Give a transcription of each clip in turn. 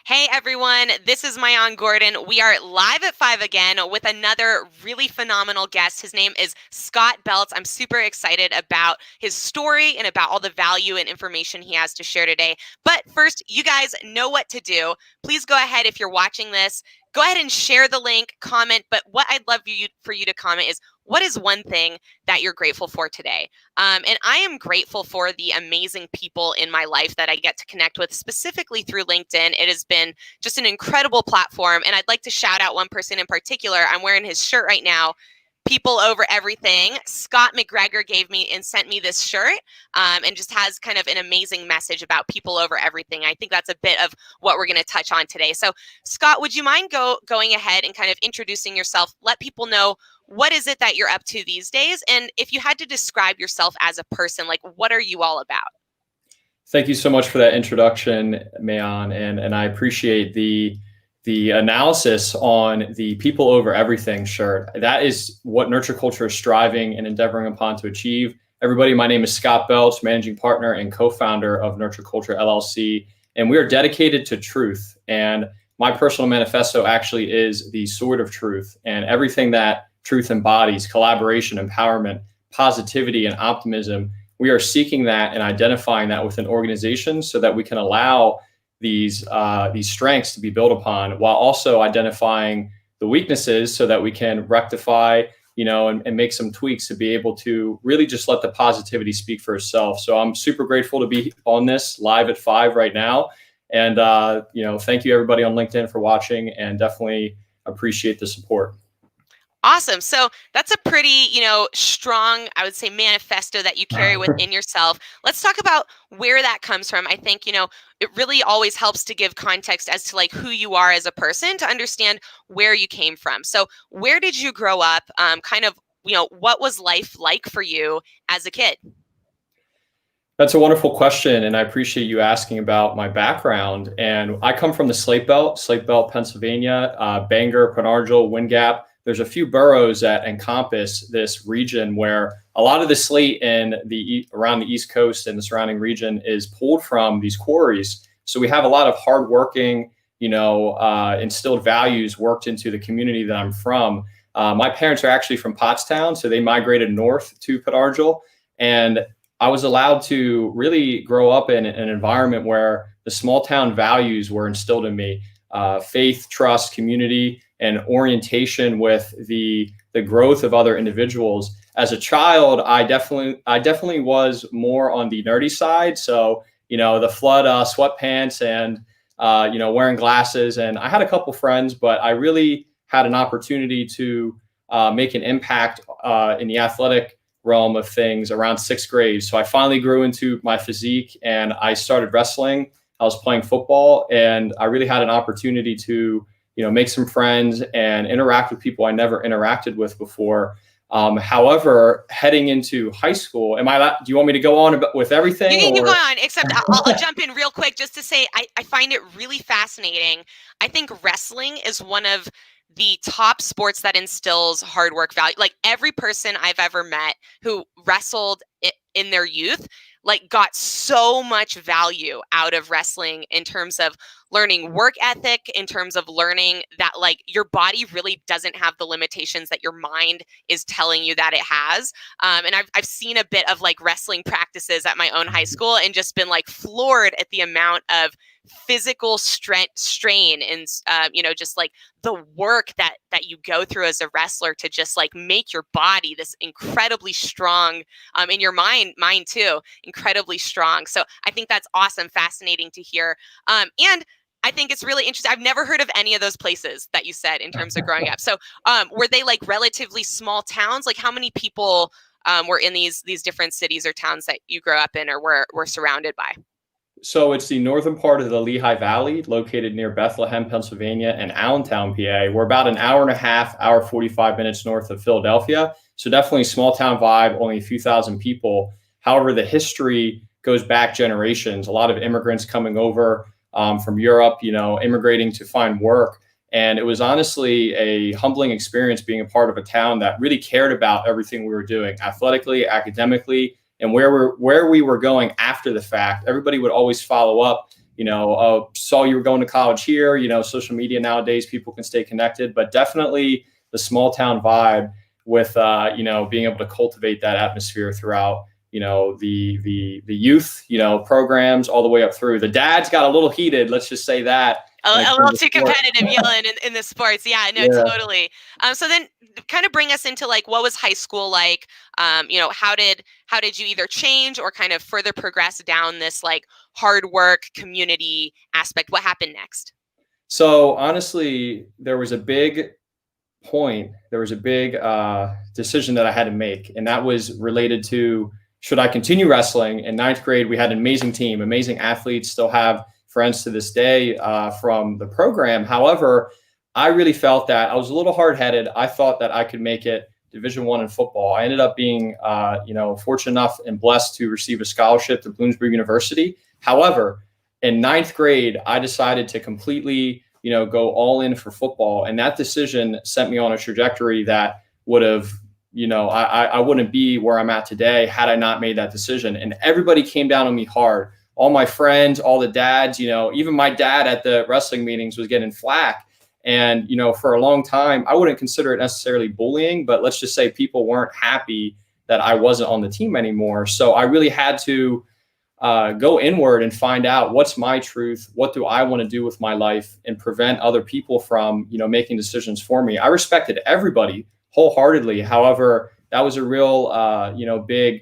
Hey everyone, this is Mayan Gordon. We are live at 5 again with another really phenomenal guest. His name is Scott Beltz. I'm super excited about his story and about all the value and information he has to share today. But first, you guys know what to do. Please go ahead if you're watching this. Go ahead and share the link, comment. But what I'd love for you to comment is what is one thing that you're grateful for today? And I am grateful for the amazing people in my life that I get to connect with, specifically through LinkedIn. It has been just an incredible platform. And I'd like to shout out one person in particular. I'm wearing his shirt right now. People over everything. Scott McGregor gave me and sent me this shirt and just has kind of an amazing message about people over everything. I think that's a bit of what we're going to touch on today. So Scott, would you mind going ahead and kind of introducing yourself? Let people know what is it that you're up to these days? And if you had to describe yourself as a person, like what are you all about? Thank you so much for that introduction, Mayan, and I appreciate the analysis on the people over everything shirt. That is what Nurture Culture is striving and endeavoring upon to achieve. Everybody, my name is Scott Beltz, managing partner and co-founder of Nurture Culture LLC, and we are dedicated to truth. And my personal manifesto actually is the sword of truth, and everything that truth embodies: collaboration, empowerment, positivity, and optimism. We are seeking that and identifying that within organizations so that we can allow these strengths to be built upon, while also identifying the weaknesses so that we can rectify, and make some tweaks to be able to really just let the positivity speak for itself. So I'm super grateful to be on this live at 5 right now. And, thank you everybody on LinkedIn for watching, and definitely appreciate the support. Awesome. So that's a pretty, strong, I would say, manifesto that you carry within yourself. Let's talk about where that comes from. I think, it really always helps to give context as to like who you are as a person to understand where you came from. So where did you grow up? What was life like for you as a kid? That's a wonderful question, and I appreciate you asking about my background. And I come from the Slate Belt, Pennsylvania, Bangor, Penargil, Wind Gap. There's a few boroughs that encompass this region where a lot of the slate around the East Coast and the surrounding region is pulled from these quarries. So we have a lot of hardworking, instilled values worked into the community that I'm from. My parents are actually from Pottstown, so they migrated north to Penargil, and I was allowed to really grow up in an environment where the small town values were instilled in me: faith, trust, community, and orientation with the growth of other individuals. As a child, I definitely was more on the nerdy side. So, the flood sweatpants and, wearing glasses. And I had a couple friends, but I really had an opportunity to make an impact in the athletic realm of things around 6th grade. So I finally grew into my physique and I started wrestling. I was playing football, and I really had an opportunity to make some friends and interact with people I never interacted with before. However, heading into high school, do you want me to go on with everything? You can go on, except I'll jump in real quick just to say I find it really fascinating. I think wrestling is one of the top sports that instills hard work value. Like every person I've ever met who wrestled in their youth, like got so much value out of wrestling in terms of learning work ethic, in terms of learning that like your body really doesn't have the limitations that your mind is telling you that it has. And I've seen a bit of like wrestling practices at my own high school and just been like floored at the amount of physical strain and just like the work that you go through as a wrestler to just like make your body this incredibly strong, in your mind too, incredibly strong. So I think that's awesome, fascinating to hear. And I think it's really interesting. I've never heard of any of those places that you said in terms of growing up. So were they like relatively small towns? Like how many people were in these different cities or towns that you grew up in or were surrounded by? So it's the northern part of the Lehigh Valley, located near Bethlehem, Pennsylvania, and Allentown, PA. We're about an hour and a half, hour 45 minutes north of Philadelphia. So definitely small town vibe, only a few thousand people. However, the history goes back generations. A lot of immigrants coming over from Europe, immigrating to find work. And it was honestly a humbling experience being a part of a town that really cared about everything we were doing, athletically, academically, and where we were going after the fact. Everybody would always follow up, saw you were going to college here. Social media nowadays, people can stay connected, but definitely the small town vibe with, being able to cultivate that atmosphere throughout, the youth, programs all the way up through. The dads got a little heated. Let's just say that. A little too competitive yelling in the sports. Yeah, no, Yeah. totally. So then kind of bring us into like, what was high school like? How did you either change or kind of further progress down this like hard work community aspect? What happened next? So honestly, there was a big decision that I had to make, and that was related to, should I continue wrestling? In ninth grade, we had an amazing team, amazing athletes, still have friends to this day from the program. However, I really felt that I was a little hard-headed. I thought that I could make it Division I in football. I ended up being, fortunate enough and blessed to receive a scholarship to Bloomsburg University. However, in ninth grade, I decided to completely, go all in for football. And that decision sent me on a trajectory that would have, I wouldn't be where I'm at today had I not made that decision. And everybody came down on me hard. All my friends, all the dads, even my dad at the wrestling meetings was getting flack. And, for a long time, I wouldn't consider it necessarily bullying, but let's just say people weren't happy that I wasn't on the team anymore. So I really had to go inward and find out what's my truth, what do I want to do with my life, and prevent other people from, making decisions for me. I respected everybody wholeheartedly. However, that was a real, big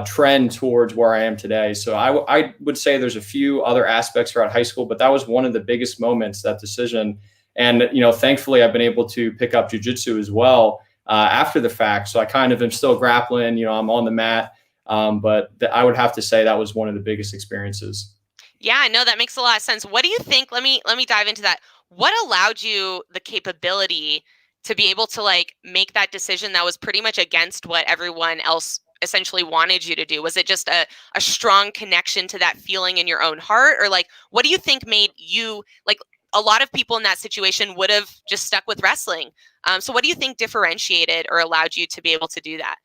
trend towards where I am today. So I would say there's a few other aspects throughout high school, but that was one of the biggest moments, that decision. And, thankfully, I've been able to pick up jiu-jitsu as well after the fact. So I kind of am still grappling, I'm on the mat. But I would have to say that was one of the biggest experiences. Yeah, no, that makes a lot of sense. What do you think? Let me dive into that. What allowed you the capability to be able to like make that decision that was pretty much against what everyone else essentially wanted you to do? Was it just a strong connection to that feeling in your own heart? Or like, what do you think made you like, a lot of people in that situation would have just stuck with wrestling. So what do you think differentiated or allowed you to be able to do that?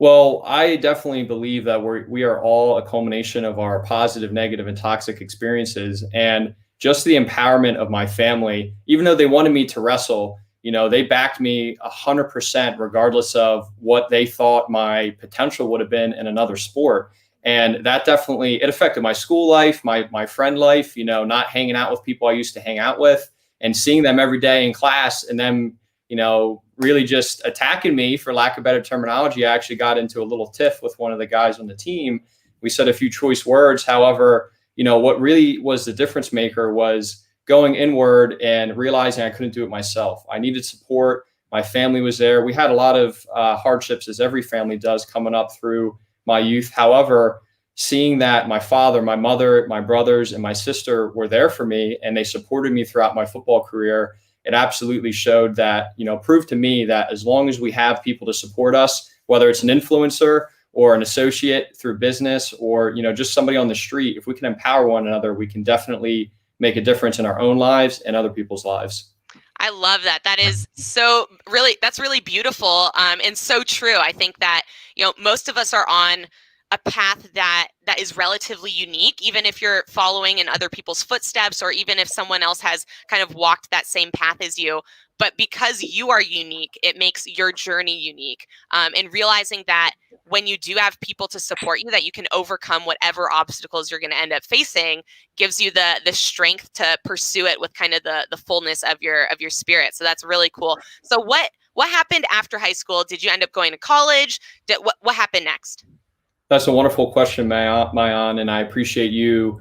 Well, I definitely believe that we are all a culmination of our positive, negative, and toxic experiences. And just the empowerment of my family, even though they wanted me to wrestle, they backed me 100%, regardless of what they thought my potential would have been in another sport. And that definitely, it affected my school life, my friend life, not hanging out with people I used to hang out with and seeing them every day in class, and them, really just attacking me, for lack of better terminology. I actually got into a little tiff with one of the guys on the team. We said a few choice words. However, what really was the difference maker was going inward and realizing I couldn't do it myself. I needed support. My family was there. We had a lot of hardships, as every family does, coming up through my youth. However, seeing that my father, my mother, my brothers, and my sister were there for me, and they supported me throughout my football career, it absolutely showed that, proved to me that as long as we have people to support us, whether it's an influencer or an associate through business, or, just somebody on the street, if we can empower one another, we can definitely make a difference in our own lives and other people's lives. I love that. That is that's really beautiful, and so true. I think that, most of us are on a path that is relatively unique, even if you're following in other people's footsteps, or even if someone else has kind of walked that same path as you. But because you are unique, it makes your journey unique. And realizing that when you do have people to support you, that you can overcome whatever obstacles you're going to end up facing, gives you the strength to pursue it with kind of the fullness of your spirit. So that's really cool. So what happened after high school? Did you end up going to college? What happened next? That's a wonderful question, Mayan, and I appreciate you,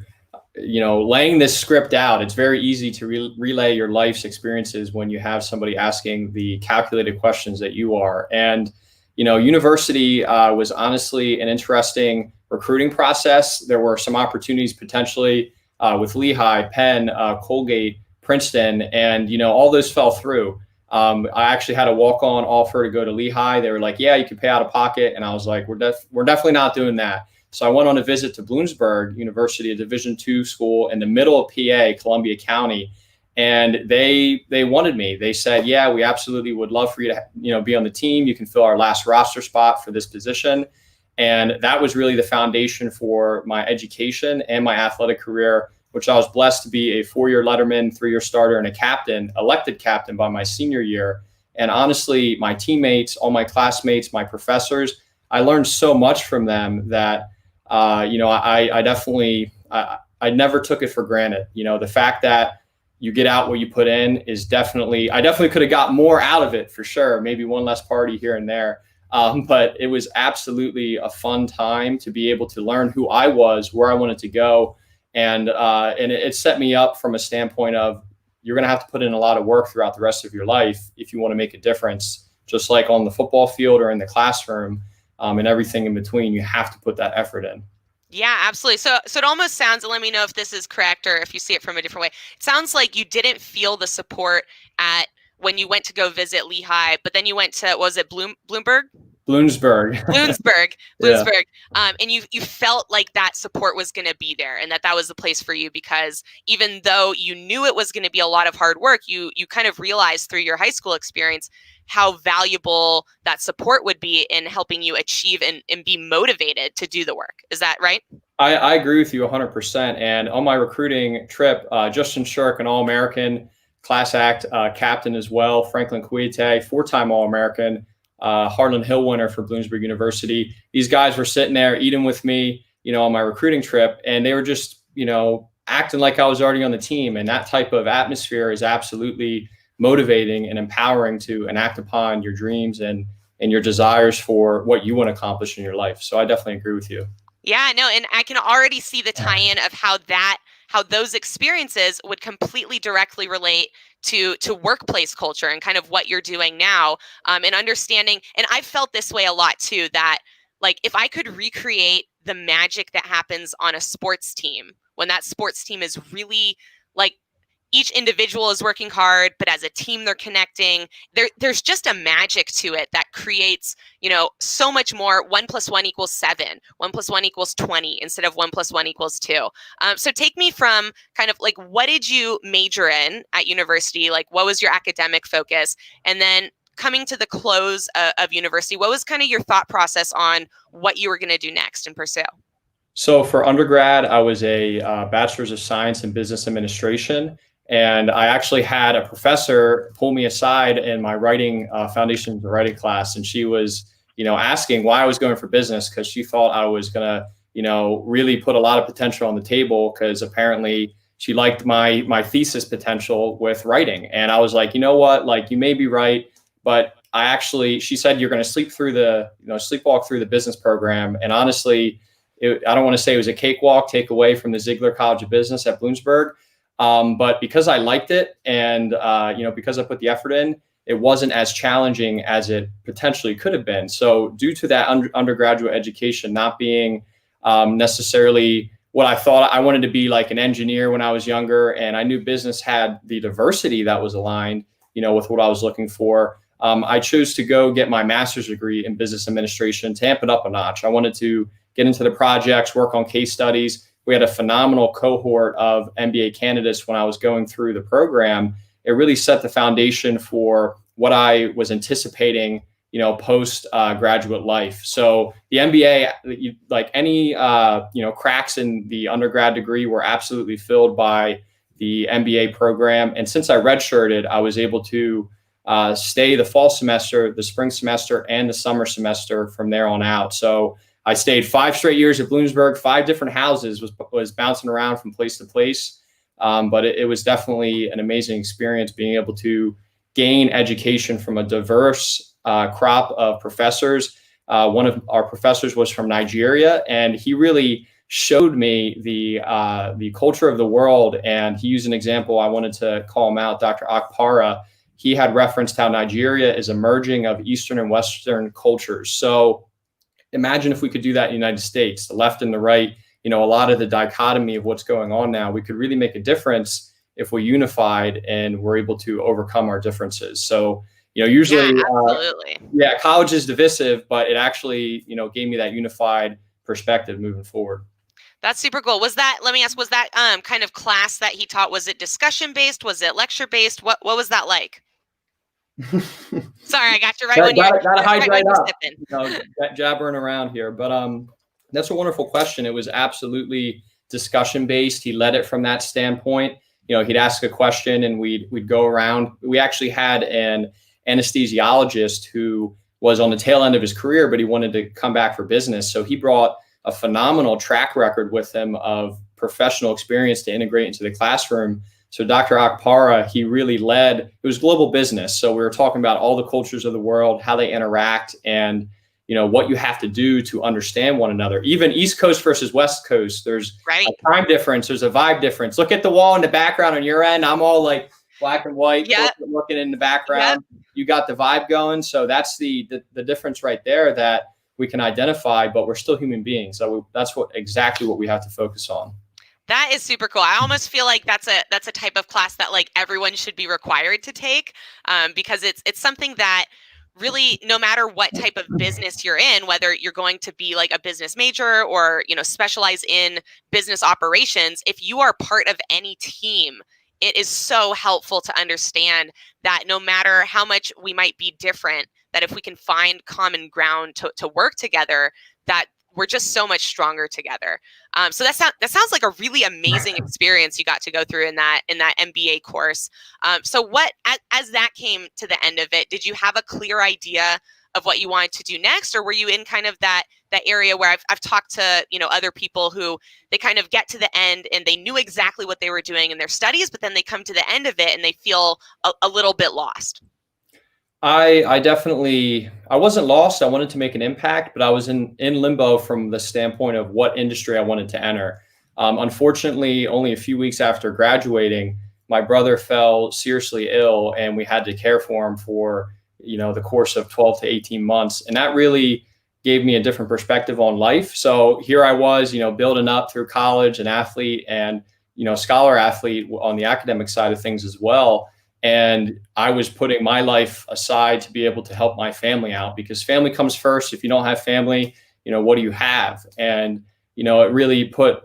laying this script out. It's very easy to relay your life's experiences when you have somebody asking the calculated questions that you are. And, university was honestly an interesting recruiting process. There were some opportunities potentially with Lehigh, Penn, Colgate, Princeton, and, all those fell through. I actually had a walk-on offer to go to Lehigh. They were like, yeah, you can pay out of pocket. And I was like, we're definitely not doing that. So I went on a visit to Bloomsburg University, a Division II school in the middle of PA, Columbia County. And they wanted me. They said, yeah, we absolutely would love for you to, be on the team. You can fill our last roster spot for this position. And that was really the foundation for my education and my athletic career which I was blessed to be a 4-year letterman, 3-year starter, and a captain, elected captain by my senior year. And honestly, my teammates, all my classmates, my professors, I learned so much from them that, I definitely, I never took it for granted. The fact that you get out what you put in is I definitely could have got more out of it for sure. Maybe one less party here and there. But it was absolutely a fun time to be able to learn who I was, where I wanted to go. And it set me up from a standpoint of, you're going to have to put in a lot of work throughout the rest of your life if you want to make a difference, just like on the football field or in the classroom, and everything in between. You have to put that effort in. Yeah, absolutely. So it almost sounds, and let me know if this is correct or if you see it from a different way. It sounds like you didn't feel the support at when you went to go visit Lehigh, but then you went to, was it Bloomsburg? Bloomsburg. Bloomsburg. Yeah. And you felt like that support was going to be there, and that was the place for you, because even though you knew it was going to be a lot of hard work, you kind of realized through your high school experience how valuable that support would be in helping you achieve and be motivated to do the work. Is that right? I agree with you 100%. And on my recruiting trip, Justin Shirk, an All-American, class act captain as well, Franklin Kuite, 4-time All-American, Harlan Hill winner for Bloomsburg University. These guys were sitting there eating with me, on my recruiting trip, and they were just, acting like I was already on the team. And that type of atmosphere is absolutely motivating and empowering to enact upon your dreams and your desires for what you want to accomplish in your life. So I definitely agree with you. Yeah, no, and I can already see the tie-in of how those experiences would completely directly relate to workplace culture and kind of what you're doing now, and understanding. And I've felt this way a lot too, that like if I could recreate the magic that happens on a sports team, when that sports team is really like, each individual is working hard, but as a team, they're connecting. There's just a magic to it that creates, so much more. 1 + 1 = 7. 1 + 1 = 20 instead of 1 + 1 = 2. So take me from kind of like, what did you major in at university? Like, what was your academic focus? And then coming to the close of university, what was kind of your thought process on what you were going to do next and pursue? So for undergrad, I was a bachelor's of science in business administration. And I actually had a professor pull me aside in my writing foundations of writing class. And she was, asking why I was going for business, because she thought I was going to, really put a lot of potential on the table, because apparently she liked my thesis potential with writing. And I was like, you know what, like, you may be right, but she said, you're going to sleepwalk through the business program. And honestly, I don't want to say it was a cakewalk, take away from the Ziegler College of Business at Bloomsburg. But because I liked it and, because I put the effort in, it wasn't as challenging as it potentially could have been. So due to that undergraduate education not being necessarily what I thought, I wanted to be like an engineer when I was younger, and I knew business had the diversity that was aligned, with what I was looking for. I chose to go get my master's degree in business administration to amp it up a notch. I wanted to get into the projects, work on case studies. We had a phenomenal cohort of MBA candidates when I was going through the program. It really set the foundation for what I was anticipating, post graduate life. So the MBA, like any, cracks in the undergrad degree were absolutely filled by the MBA program. And since I redshirted, I was able to stay the fall semester, the spring semester, and the summer semester from there on out. So I stayed 5 straight years at Bloomsburg, 5 different houses, was bouncing around from place to place. But it was definitely an amazing experience being able to gain education from a diverse crop of professors. One of our professors was from Nigeria, and he really showed me the culture of the world. And he used an example. I wanted to call him out, Dr. Akpara. He had referenced how Nigeria is a merging of Eastern and Western cultures. So imagine if we could do that in the United States, the left and the right, a lot of the dichotomy of what's going on now. We could really make a difference if we unified and we're able to overcome our differences. So, usually, college is divisive, but it actually, gave me that unified perspective moving forward. That's super cool. Let me ask, was that kind of class that he taught, was it discussion based? Was it lecture based? What was that like? Sorry, I got you right when you're jabbering around here. But that's a wonderful question. It was absolutely discussion based. He led it from that standpoint. He'd ask a question and we'd go around. We actually had an anesthesiologist who was on the tail end of his career, but he wanted to come back for business. So he brought a phenomenal track record with him of professional experience to integrate into the classroom. So Dr. Akpara, he really led, it was global business. So we were talking about all the cultures of the world, how they interact, and what you have to do to understand one another. Even East Coast versus West Coast, there's Right. a time difference, there's a vibe difference. Look at the wall in the background on your end. I'm all like black and white, looking in the background. You got the vibe going. So that's the difference right there that we can identify, but we're still human beings. So that's exactly what we have to focus on. That is super cool. I almost feel like that's a type of class that like everyone should be required to take, because it's something that really, no matter what type of business you're in, whether you're going to be like a business major or specialize in business operations, if you are part of any team, it is so helpful to understand that no matter how much we might be different, that if we can find common ground to work together, that we're just so much stronger together. So that sounds like a really amazing experience you got to go through in that MBA course. So what, as that came to the end of it, did you have a clear idea of what you wanted to do next, or were you in kind of that area where I've talked to other people who they kind of get to the end and they knew exactly what they were doing in their studies, but then they come to the end of it and they feel a little bit lost? I definitely, I wasn't lost. I wanted to make an impact, but I was in limbo from the standpoint of what industry I wanted to enter. Unfortunately, only a few weeks after graduating, my brother fell seriously ill and we had to care for him for, the course of 12 to 18 months. And that really gave me a different perspective on life. So here I was, building up through college, an athlete and, scholar athlete on the academic side of things as well. And I was putting my life aside to be able to help my family out, because family comes first. If you don't have family, what do you have? And, it really put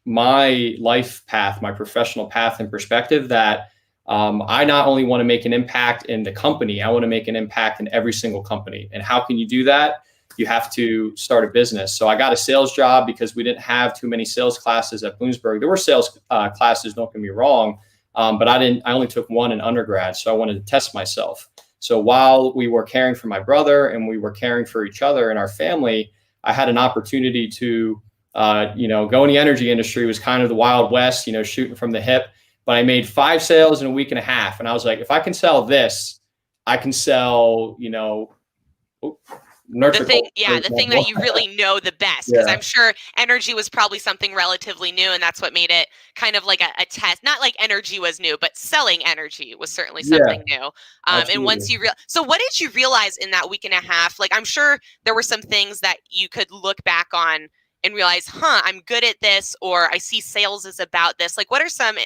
my life path, my professional path in perspective that I not only want to make an impact in the company, I want to make an impact in every single company. And how can you do that? You have to start a business. So I got a sales job because we didn't have too many sales classes at Bloomsburg. There were sales classes, don't get me wrong. But I only took one in undergrad. So I wanted to test myself. So while we were caring for my brother and we were caring for each other and our family, I had an opportunity to, go in the energy industry. It was kind of the Wild West, shooting from the hip. But I made 5 sales in a week and a half. And I was like, if I can sell this, I can sell, the thing that you really know the best, because I'm sure energy was probably something relatively new, and that's what made it kind of like a test. Not like energy was new, but selling energy was certainly something new. And once you so what did you realize in that week and a half? Like, I'm sure there were some things that you could look back on and realize, I'm good at this, or I see sales is about this. Like, what are some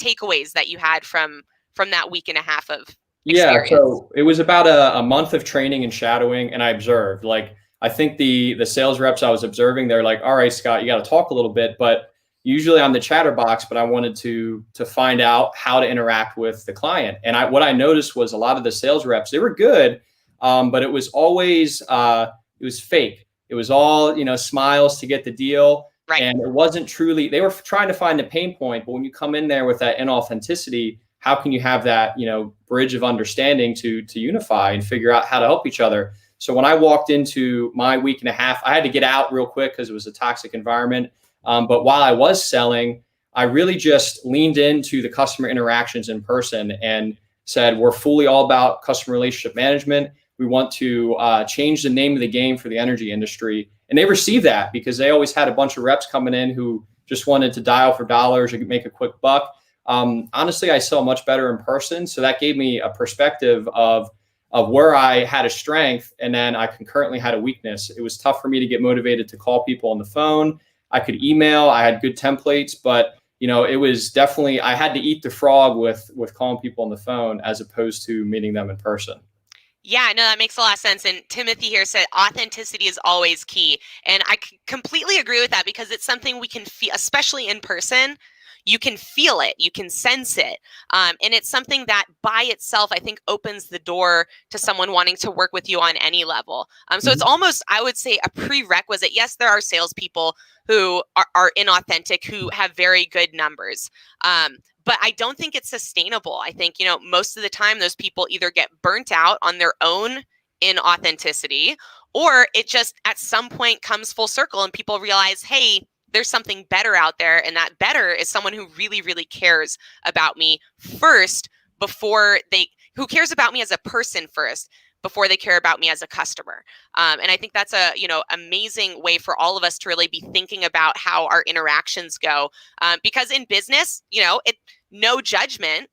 takeaways that you had from that week and a half of experience? So it was about a month of training and shadowing, and I observed. Like, I think the sales reps I was observing, they're like, all right, Scott, you got to talk a little bit, but usually I'm the chatterbox, but I wanted to find out how to interact with the client. And what I noticed was a lot of the sales reps, they were good, but it was always, it was fake. It was all, smiles to get the deal. Right. And it wasn't truly, they were trying to find the pain point, but when you come in there with that inauthenticity, how can you have that, bridge of understanding to unify and figure out how to help each other? So when I walked into my week and a half, I had to get out real quick because it was a toxic environment. But while I was selling, I really just leaned into the customer interactions in person and said, we're fully all about customer relationship management. We want to change the name of the game for the energy industry. And they received that because they always had a bunch of reps coming in who just wanted to dial for dollars or make a quick buck. Honestly, I sell much better in person. So that gave me a perspective of where I had a strength, and then I concurrently had a weakness. It was tough for me to get motivated to call people on the phone. I could email, I had good templates, but it was definitely, I had to eat the frog with calling people on the phone as opposed to meeting them in person. Yeah, no, that makes a lot of sense. And Timothy here said authenticity is always key. And I completely agree with that, because it's something we can feel, especially in person. you can feel it, you can sense it. And it's something that by itself, I think, opens the door to someone wanting to work with you on any level. So it's almost, I would say, a prerequisite. Yes, there are salespeople who are inauthentic, who have very good numbers. But I don't think it's sustainable. I think, most of the time those people either get burnt out on their own inauthenticity, or it just at some point comes full circle and people realize, hey, there's something better out there. And that better is someone who really, really cares about me first who cares about me as a person first before they care about me as a customer. And I think that's a, amazing way for all of us to really be thinking about how our interactions go. Because in business, no judgment.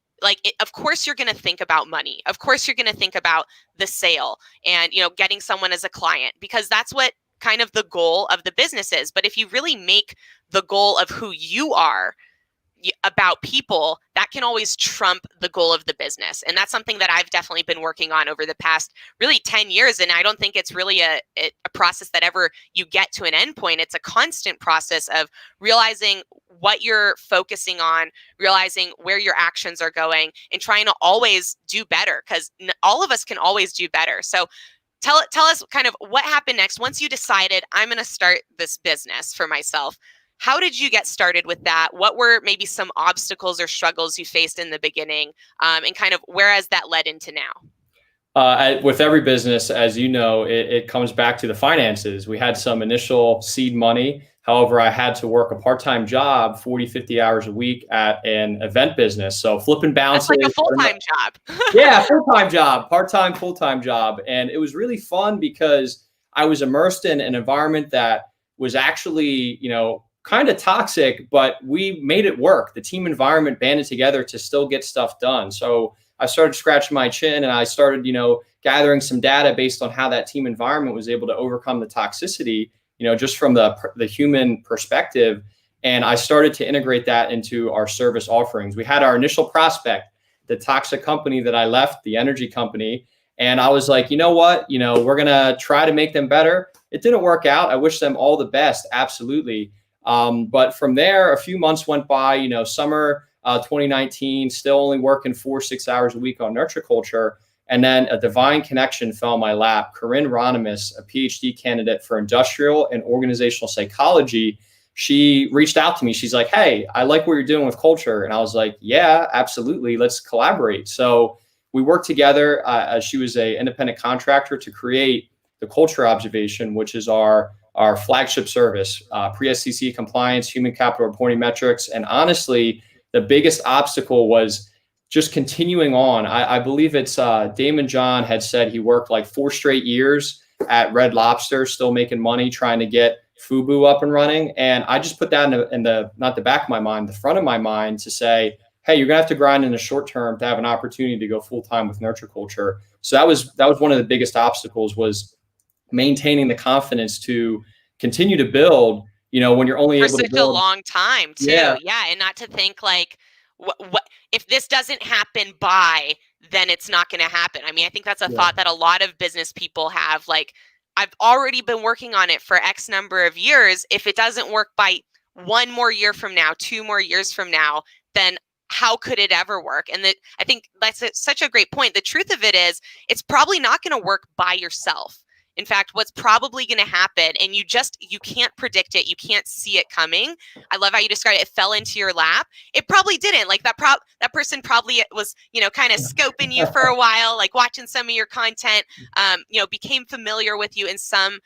Of course you're going to think about money. Of course you're going to think about the sale and, getting someone as a client, because that's what kind of the goal of the business is. But if you really make the goal of who you are about people, that can always trump the goal of the business. And that's something that I've definitely been working on over the past really 10 years. And I don't think it's really a process that ever you get to an end point. It's a constant process of realizing what you're focusing on, realizing where your actions are going, and trying to always do better, because all of us can always do better. So tell us kind of what happened next once you decided, I'm going to start this business for myself. How did you get started with that? What were maybe some obstacles or struggles you faced in the beginning, and kind of where has that led into now? With every business, as you know, it comes back to the finances. We had some initial seed money. However, I had to work a part-time job, 40, 50 hours a week at an event business. So flipping bounces. That's like a full-time job. Yeah, full-time job, part-time, full-time job. And it was really fun because I was immersed in an environment that was actually, kind of toxic, but we made it work. The team environment banded together to still get stuff done. So I started scratching my chin and I started, gathering some data based on how that team environment was able to overcome the toxicity, just from the human perspective. And I started to integrate that into our service offerings. We had our initial prospect, the toxic company that I left, the energy company. And I was like, you know what, we're going to try to make them better. It didn't work out. I wish them all the best. Absolutely. But from there, a few months went by, summer 2019, still only working 4-6 hours a week on nurture culture. And then a divine connection fell in my lap. Corinne Ronimus, a PhD candidate for industrial and organizational psychology, she reached out to me. She's like, hey, I like what you're doing with culture. And I was like, yeah, absolutely. Let's collaborate. So we worked together. She was an independent contractor to create the culture observation, which is our flagship service, pre-SEC compliance, human capital reporting metrics. And honestly, the biggest obstacle was just continuing on. I believe it's Damon John had said he worked like 4 straight years at Red Lobster, still making money, trying to get FUBU up and running. And I just put that in the not the back of my mind, the front of my mind, to say, hey, you're gonna have to grind in the short term to have an opportunity to go full time with nurture culture. So that was one of the biggest obstacles, was maintaining the confidence to continue to build, when you're only for able to such build a long time too. Yeah. And not to think like, what if this doesn't happen by, then it's not going to happen. I mean, I think that's a thought that a lot of business people have. Like, I've already been working on it for X number of years. If it doesn't work by 1 more year from now, 2 more years from now, then how could it ever work? And I think that's such a great point. The truth of it is, it's probably not going to work by yourself. In fact, what's probably going to happen, and you can't predict it, you can't see it coming. I love how you described it. It fell into your lap. It probably didn't. Like that person probably was, kind of scoping you for a while, like watching some of your content, became familiar with you in some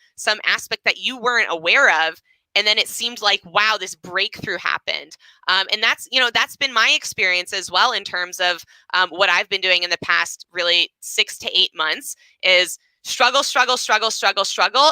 aspect that you weren't aware of. And then it seemed like, wow, this breakthrough happened. And that's been my experience as well in terms of what I've been doing in the past really 6 to 8 months is struggle.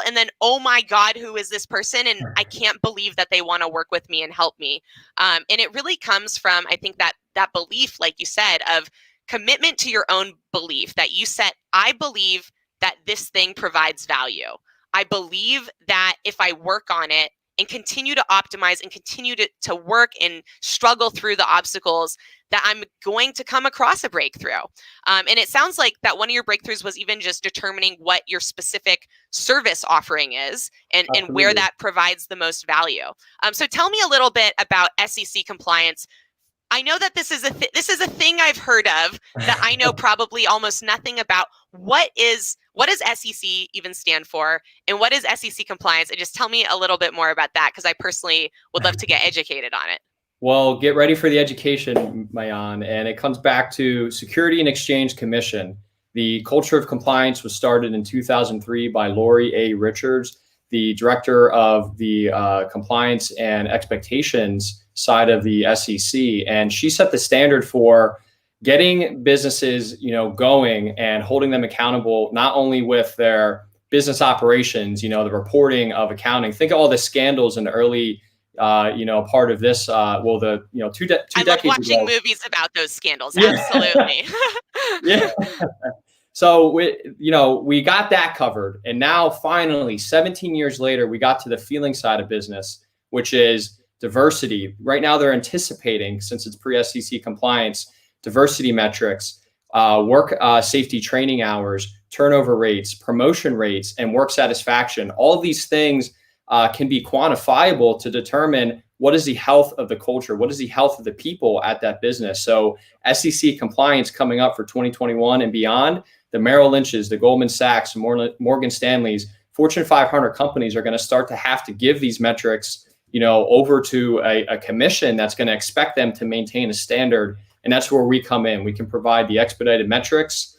And then, oh my God, who is this person? And I can't believe that they want to work with me and help me. And it really comes from, I think, that belief, like you said, of commitment to your own belief that you set. I believe that this thing provides value. I believe that if I work on it and continue to optimize and continue to work and struggle through the obstacles, that I'm going to come across a breakthrough. And it sounds like that one of your breakthroughs was even just determining what your specific service offering is and where that provides the most value. So tell me a little bit about SEC compliance. I know that this is this is a thing I've heard of that I know probably almost nothing about. What does SEC even stand for, and what is SEC compliance? And just tell me a little bit more about that, because I personally would love to get educated on it. Well, get ready for the education, Mayan, and it comes back to Security and Exchange Commission. The culture of compliance was started in 2003 by Lori A. Richards, the director of the compliance and expectations side of the SEC, and she set the standard for getting businesses, going and holding them accountable, not only with their business operations, the reporting of accounting. Think of all the scandals in the early part of this, two decades I love watching ago. movies about those scandals. Yeah. Absolutely. Yeah. So we got that covered. And now finally, 17 years later, we got to the feeling side of business, which is diversity. Right now they're anticipating, since it's pre-SEC compliance, diversity metrics, work safety training hours, turnover rates, promotion rates, and work satisfaction. All of these things can be quantifiable to determine what is the health of the culture, what is the health of the people at that business. So SEC compliance coming up for 2021 and beyond, the Merrill Lynch's, the Goldman Sachs, Morgan Stanley's, Fortune 500 companies are going to start to have to give these metrics, over to a commission that's going to expect them to maintain a standard. And that's where we come in. We can provide the expedited metrics,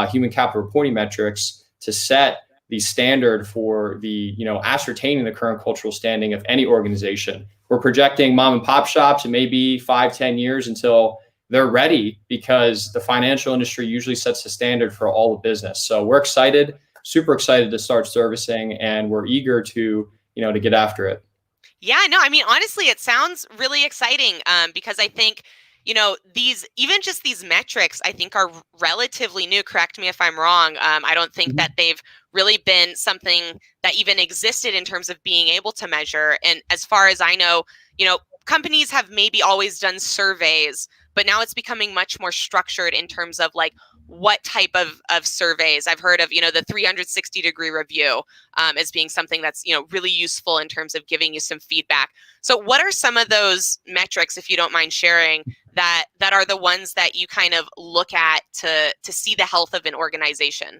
human capital reporting metrics to set the standard for the, ascertaining the current cultural standing of any organization. We're projecting mom and pop shops, it may be 5-10 years until they're ready, because the financial industry usually sets the standard for all of business. So we're excited, super excited to start servicing, and we're eager to, to get after it. Yeah, no, I mean, honestly, it sounds really exciting, because I think, even just these metrics, I think, are relatively new. Correct me if I'm wrong. I don't think that they've really been something that even existed in terms of being able to measure. And as far as I know, companies have maybe always done surveys, but now it's becoming much more structured in terms of like what type of surveys. I've heard of, the 360-degree review as being something that's, really useful in terms of giving you some feedback. So what are some of those metrics, if you don't mind sharing, that are the ones that you kind of look at to see the health of an organization?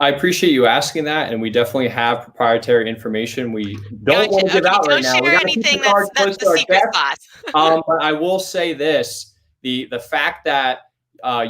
I appreciate you asking that, and we definitely have proprietary information we don't want to give out right now. Don't share anything that's the secret sauce. But I will say this: the fact that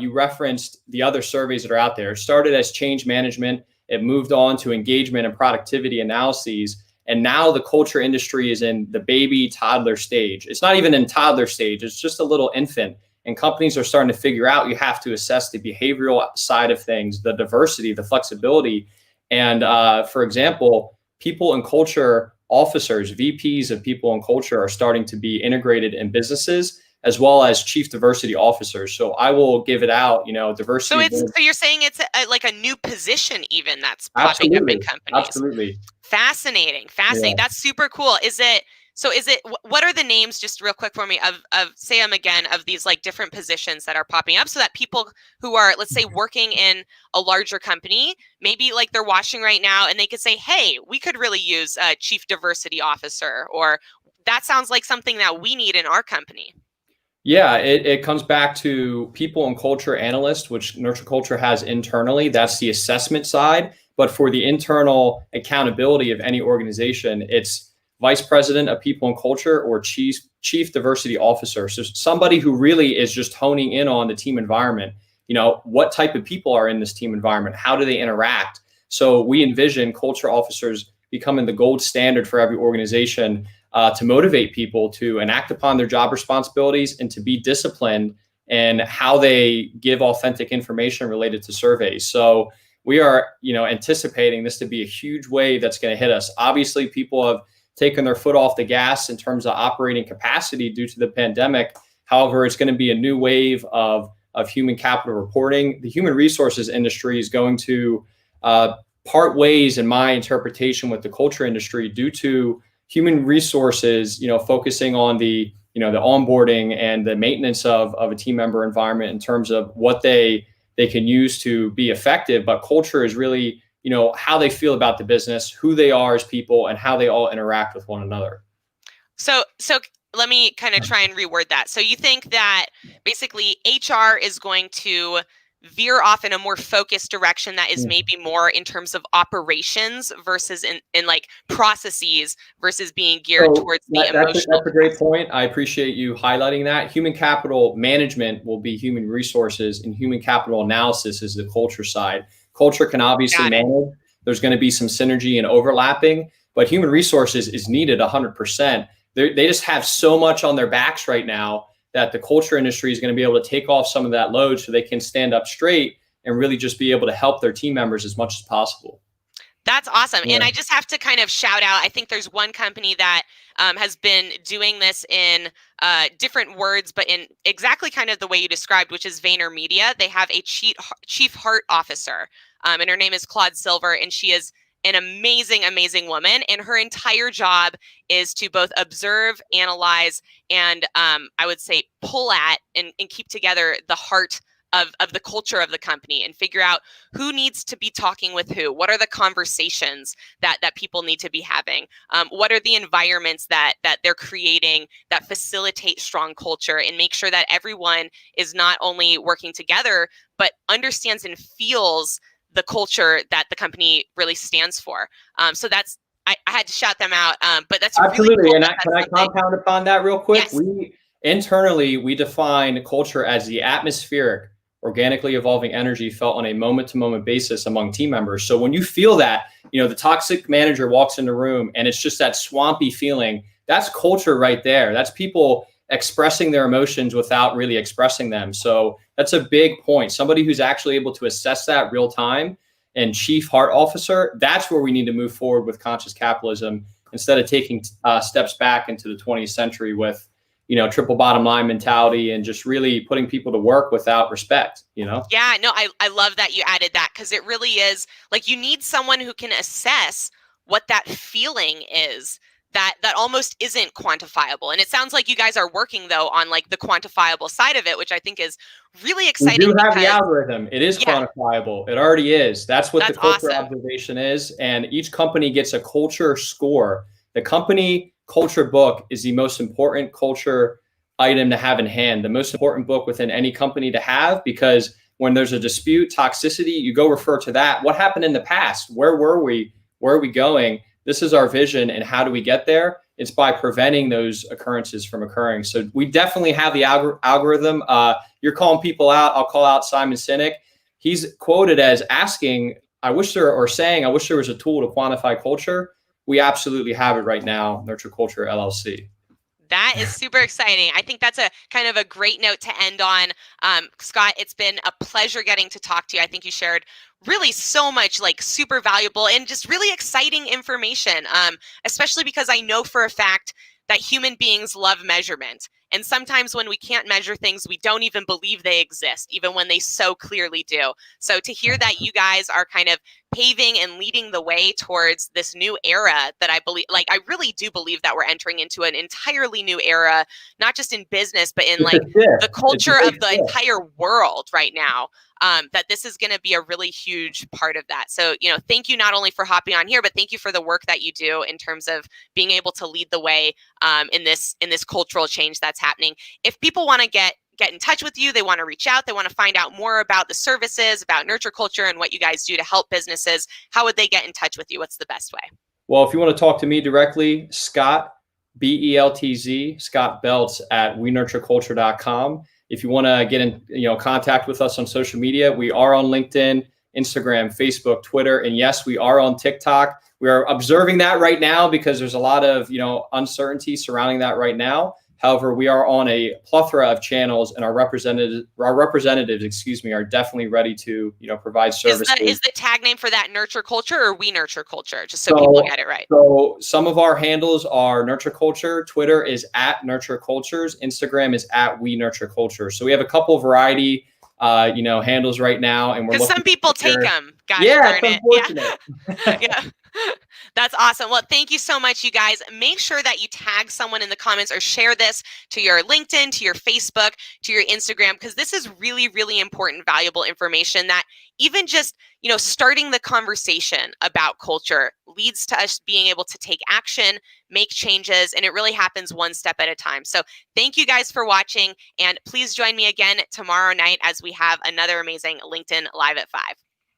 you referenced the other surveys that are out there started as change management, it moved on to engagement and productivity analyses, and now the culture industry is in the baby toddler stage. It's not even in toddler stage; it's just a little infant. And companies are starting to figure out you have to assess the behavioral side of things, the diversity, the flexibility. And for example, people and culture officers, VPs of people and culture, are starting to be integrated in businesses, as well as chief diversity officers. So I will give it out, diversity. So you're saying it's like a new position even that's popping up in companies. Absolutely. Fascinating. Yeah. That's super cool. What are the names, just real quick for me, of say them again, of these like different positions that are popping up, so that people who are, let's say, working in a larger company, maybe like they're watching right now, and they could say, hey, we could really use a chief diversity officer, or that sounds like something that we need in our company. Yeah, it comes back to people and culture analyst, which Nurture Culture has internally. That's the assessment side. But for the internal accountability of any organization, it's vice president of people and culture or chief diversity officer. So somebody who really is just honing in on the team environment. What type of people are in this team environment? How do they interact? So we envision culture officers becoming the gold standard for every organization to motivate people to enact upon their job responsibilities and to be disciplined in how they give authentic information related to surveys. So we are, anticipating this to be a huge wave that's going to hit us. Obviously, people have taken their foot off the gas in terms of operating capacity due to the pandemic. However, it's going to be a new wave of human capital reporting. The human resources industry is going to part ways, in my interpretation, with the culture industry due to human resources, focusing on the onboarding and the maintenance of a team member environment in terms of what they can use to be effective. But culture is really, how they feel about the business, who they are as people, and how they all interact with one another. So let me kind of try and reword that. So you think that basically HR is going to veer off in a more focused direction that is maybe more in terms of operations versus in like processes versus being geared So towards the that's emotional a great capacity. point. I appreciate you highlighting that. Human capital management will be human resources, and human capital analysis is the culture side. Culture can obviously Got it. manage. There's going to be some synergy and overlapping, but human resources is needed 100%. They just have so much on their backs right now that the culture industry is going to be able to take off some of that load so they can stand up straight and really just be able to help their team members as much as possible. That's awesome. Yeah. And I just have to kind of shout out, I think there's one company that has been doing this in different words, but in exactly kind of the way you described, which is VaynerMedia. They have a chief heart officer, and her name is Claude Silver, and she is an amazing, amazing woman. And her entire job is to both observe, analyze, and I would say pull at and keep together the heart of the culture of the company and figure out who needs to be talking with who. What are the conversations that people need to be having? What are the environments that they're creating that facilitate strong culture, and make sure that everyone is not only working together, but understands and feels the culture that the company really stands for. So that's, I had to shout them out, but that's really Absolutely. cool. And That can I that's something. compound upon that real quick? Yes. We define culture as the atmospheric, organically evolving energy felt on a moment-to-moment basis among team members. So when you feel that, the toxic manager walks in the room and it's just that swampy feeling, that's culture right there. That's people expressing their emotions without really expressing them. So that's a big point. Somebody who's actually able to assess that real time, and chief heart officer, that's where we need to move forward with conscious capitalism instead of taking steps back into the 20th century with triple bottom line mentality and just really putting people to work without respect. Yeah, no, I love that you added that, because it really is like you need someone who can assess what that feeling is that almost isn't quantifiable. And it sounds like you guys are working though on like the quantifiable side of it, which I think is really We exciting do have the because algorithm. It is yeah, quantifiable. It already is. That's what the that's culture awesome. observation is. And each company gets a culture score. The company culture book is the most important culture item to have in hand, the most important book within any company to have, because when there's a dispute, toxicity, you go refer to that. What happened in the past? Where were we? Where are we going? This is our vision. And how do we get there? It's by preventing those occurrences from occurring. So we definitely have the algorithm. You're calling people out. I'll call out Simon Sinek. He's quoted as asking, I wish there was a tool to quantify culture. We absolutely have it right now, Nurture Culture LLC. That is super exciting. I think that's a kind of a great note to end on. Scott, it's been a pleasure getting to talk to you. I think you shared really so much like super valuable and just really exciting information, especially because I know for a fact that human beings love measurement. And sometimes when we can't measure things, we don't even believe they exist, even when they so clearly do. So to hear that you guys are kind of paving and leading the way towards this new era that I believe, like, I really do believe that we're entering into an entirely new era, not just in business, but in like the culture of the entire world right now. That this is going to be a really huge part of that. So, thank you not only for hopping on here, but thank you for the work that you do in terms of being able to lead the way in this cultural change that's happening. If people want to get in touch with you, they want to reach out, they want to find out more about the services, about Nurture Culture and what you guys do to help businesses, how would they get in touch with you? What's the best way? Well, if you want to talk to me directly, Scott, Beltz, Scott Beltz at wenurtureculture.com. If you want to get in, contact with us on social media, we are on LinkedIn, Instagram, Facebook, Twitter, and yes, we are on TikTok. We are observing that right now because there's a lot of, uncertainty surrounding that right now. However, we are on a plethora of channels, and our representatives, are definitely ready to, provide services. Is the tag name for that Nurture Culture or We Nurture Culture? Just so people get it right. So some of our handles are Nurture Culture. Twitter is at Nurture Cultures. Instagram is at We Nurture Culture. So we have a couple variety, handles right now, and we're looking. Some people take them. Yeah, it's unfortunate. Yeah. That's awesome. Well, thank you so much, you guys. Make sure that you tag someone in the comments or share this to your LinkedIn, to your Facebook, to your Instagram, because this is really, really important, valuable information that even just, starting the conversation about culture leads to us being able to take action, make changes, and it really happens one step at a time. So thank you guys for watching, and please join me again tomorrow night as we have another amazing LinkedIn Live at 5.